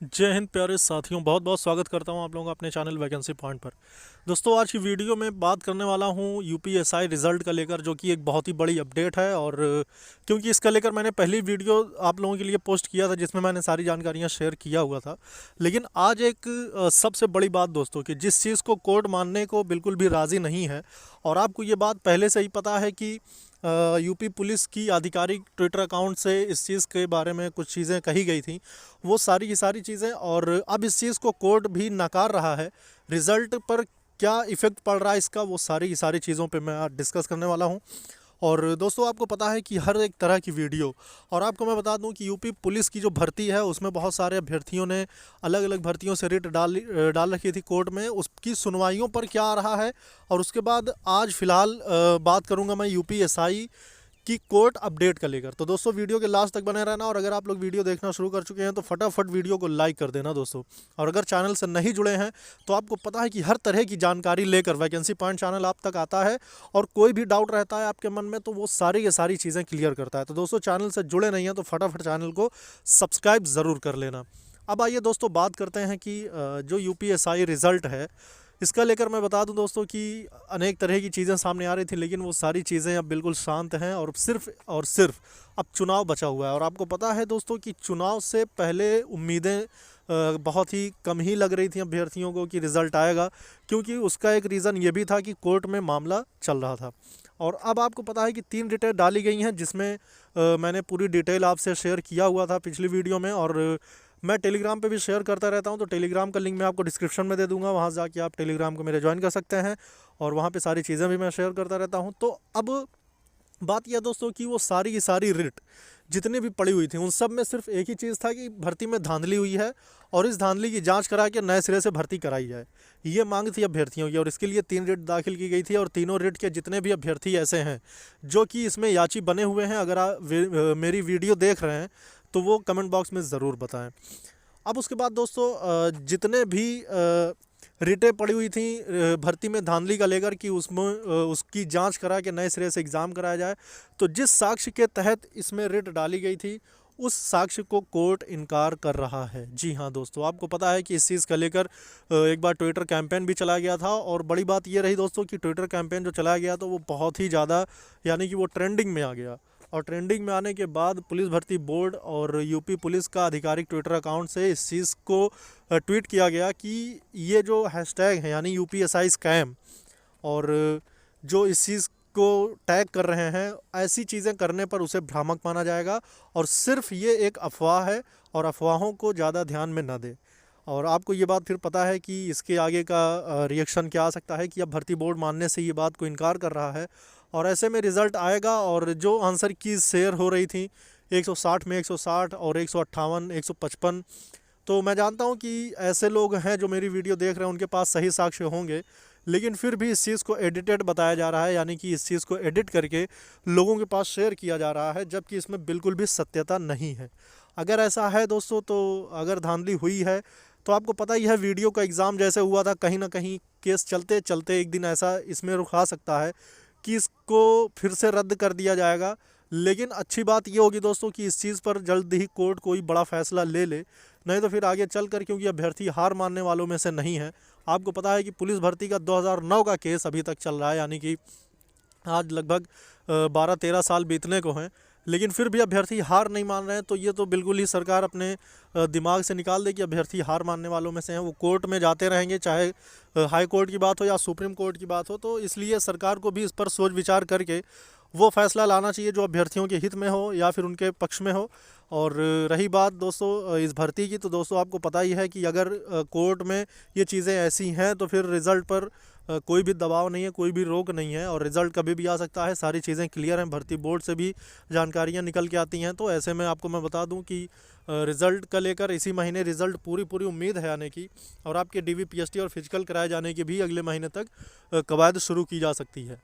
जय हिंद प्यारे साथियों, बहुत बहुत स्वागत करता हूं आप लोगों का अपने चैनल वैकेंसी पॉइंट पर। दोस्तों, आज की वीडियो में बात करने वाला हूं यूपीएसआई रिज़ल्ट का लेकर, जो कि एक बहुत ही बड़ी अपडेट है। और क्योंकि इसका लेकर मैंने पहली वीडियो आप लोगों के लिए पोस्ट किया था जिसमें मैंने सारी जानकारियां शेयर किया हुआ था। लेकिन आज एक सबसे बड़ी बात दोस्तों, कि जिस चीज़ को कोर्ट मानने को बिल्कुल भी राज़ी नहीं है, और आपको ये बात पहले से ही पता है कि यूपी पुलिस की आधिकारिक ट्विटर अकाउंट से इस चीज़ के बारे में कुछ चीज़ें कही गई थी, वो सारी की सारी चीज़ें, और अब इस चीज़ को कोर्ट भी नकार रहा है। रिज़ल्ट पर क्या इफ़ेक्ट पड़ रहा है इसका, वो सारी की सारी चीज़ों पे मैं आज डिस्कस करने वाला हूँ। और दोस्तों, आपको पता है कि हर एक तरह की वीडियो, और आपको मैं बता दूं कि यूपी पुलिस की जो भर्ती है उसमें बहुत सारे अभ्यर्थियों ने अलग अलग भर्तियों से रिट डाल रखी थी कोर्ट में। उसकी सुनवाइयों पर क्या आ रहा है, और उसके बाद आज फिलहाल बात करूंगा मैं यूपीएसआई की कोर्ट अपडेट का लेकर। तो दोस्तों, वीडियो के लास्ट तक बने रहना, और अगर आप लोग वीडियो देखना शुरू कर चुके हैं तो फटाफट वीडियो को लाइक कर देना दोस्तों। और अगर चैनल से नहीं जुड़े हैं तो आपको पता है कि हर तरह की जानकारी लेकर वैकेंसी पॉइंट चैनल आप तक आता है, और कोई भी डाउट रहता है आपके मन में तो वो सारी की सारी चीज़ें क्लियर करता है। तो दोस्तों, चैनल से जुड़े नहीं हैं तो फटाफट चैनल को सब्सक्राइब ज़रूर कर लेना। अब आइए दोस्तों, बात करते हैं कि जो यूपीएसआई रिज़ल्ट है इसका लेकर मैं बता दूं दोस्तों कि अनेक तरह की चीज़ें सामने आ रही थी, लेकिन वो सारी चीज़ें अब बिल्कुल शांत हैं, और सिर्फ अब चुनाव बचा हुआ है। और आपको पता है दोस्तों कि चुनाव से पहले उम्मीदें बहुत ही कम ही लग रही थी अभ्यर्थियों को कि रिज़ल्ट आएगा, क्योंकि उसका एक रीज़न ये भी था कि कोर्ट में मामला चल रहा था। और अब आपको पता है कि 3 डिटेल डाली गई हैं, जिसमें मैंने पूरी डिटेल आपसे शेयर किया हुआ था पिछली वीडियो में, और मैं टेलीग्राम पे भी शेयर करता रहता हूँ। तो टेलीग्राम का लिंक मैं आपको डिस्क्रिप्शन में दे दूँगा, वहाँ जाके आप टेलीग्राम को मेरे ज्वाइन कर सकते हैं, और वहाँ पे सारी चीज़ें भी मैं शेयर करता रहता हूँ। तो अब बात यह दोस्तों कि वो सारी की सारी रिट जितनी भी पड़ी हुई थी, उन सब में सिर्फ एक ही चीज़ था कि भर्ती में धांधली हुई है, और इस धांधली की जांच करा के नए सिरे से भर्ती कराई जाए। ये मांग थी अभ्यर्थियों की, और इसके लिए 3 रिट दाखिल की गई थी, और तीनों रिट के जितने भी अभ्यर्थी ऐसे हैं जो कि इसमें याची बने हुए हैं, अगर आप मेरी वीडियो देख रहे हैं तो वो कमेंट बॉक्स में ज़रूर बताएं। अब उसके बाद दोस्तों, जितने भी रिटें पड़ी हुई थी भर्ती में धांधली का लेकर कि उसमें उसकी जांच करा के नए सिरे से एग्ज़ाम कराया जाए, तो जिस साक्ष्य के तहत इसमें रिट डाली गई थी उस साक्ष्य को कोर्ट इनकार कर रहा है। जी हाँ दोस्तों, आपको पता है कि इस चीज़ का लेकर एक बार ट्विटर कैंपेन भी चला गया था, और बड़ी बात ये रही दोस्तों कि ट्विटर कैंपेन जो चलाया गया तो वो बहुत ही ज़्यादा, यानी कि वो ट्रेंडिंग में आ गया। और ट्रेंडिंग में आने के बाद पुलिस भर्ती बोर्ड और यूपी पुलिस का आधिकारिक ट्विटर अकाउंट से इस चीज़ को ट्वीट किया गया कि ये जो हैशटैग है, यानी यूपीएसआई स्कैम, और जो इस चीज़ को टैग कर रहे हैं, ऐसी चीज़ें करने पर उसे भ्रामक माना जाएगा, और सिर्फ ये एक अफवाह है, और अफवाहों को ज़्यादा ध्यान में न दे। और आपको ये बात फिर पता है कि इसके आगे का रिएक्शन क्या आ सकता है, कि अब भर्ती बोर्ड मानने से ये बात को इनकार कर रहा है, और ऐसे में रिज़ल्ट आएगा। और जो आंसर की शेयर हो रही थी 160 में 160 और 158 155, तो मैं जानता हूँ कि ऐसे लोग हैं जो मेरी वीडियो देख रहे हैं, उनके पास सही साक्ष्य होंगे, लेकिन फिर भी इस चीज़ को एडिटेड बताया जा रहा है, यानी कि इस चीज़ को एडिट करके लोगों के पास शेयर किया जा रहा है, जबकि इसमें बिल्कुल भी सत्यता नहीं है। अगर ऐसा है दोस्तों, तो अगर धांधली हुई है तो आपको पता ही है, वीडियो का एग्ज़ाम जैसे हुआ था, कहीं ना कहीं केस चलते चलते एक दिन ऐसा इसमें रुक आ सकता है कि इसको फिर से रद्द कर दिया जाएगा। लेकिन अच्छी बात ये होगी दोस्तों कि इस चीज़ पर जल्द ही कोर्ट कोई बड़ा फैसला ले ले, नहीं तो फिर आगे चल कर, क्योंकि अभ्यर्थी हार मानने वालों में से नहीं है। आपको पता है कि पुलिस भर्ती का 2009 का केस अभी तक चल रहा है, यानी कि आज लगभग 12-13 साल बीतने को हैं, लेकिन फिर भी अभ्यर्थी हार नहीं मान रहे हैं। तो ये तो बिल्कुल ही सरकार अपने दिमाग से निकाल दे कि अभ्यर्थी हार मानने वालों में से हैं, वो कोर्ट में जाते रहेंगे, चाहे हाई कोर्ट की बात हो या सुप्रीम कोर्ट की बात हो। तो इसलिए सरकार को भी इस पर सोच विचार करके वो फैसला लाना चाहिए जो अभ्यर्थियों के हित में हो या फिर उनके पक्ष में हो। और रही बात दोस्तों इस भर्ती की, तो दोस्तों आपको पता ही है कि अगर कोर्ट में ये चीज़ें ऐसी हैं तो फिर रिज़ल्ट पर कोई भी दबाव नहीं है, कोई भी रोक नहीं है, और रिज़ल्ट कभी भी आ सकता है। सारी चीज़ें क्लियर हैं, भर्ती बोर्ड से भी जानकारियां निकल के आती हैं। तो ऐसे में आपको मैं बता दूं कि रिज़ल्ट का लेकर इसी महीने रिज़ल्ट पूरी उम्मीद है आने की, और आपके डीवी पीएसटी और फिजिकल कराए जाने की भी अगले महीने तक कवायद शुरू की जा सकती है।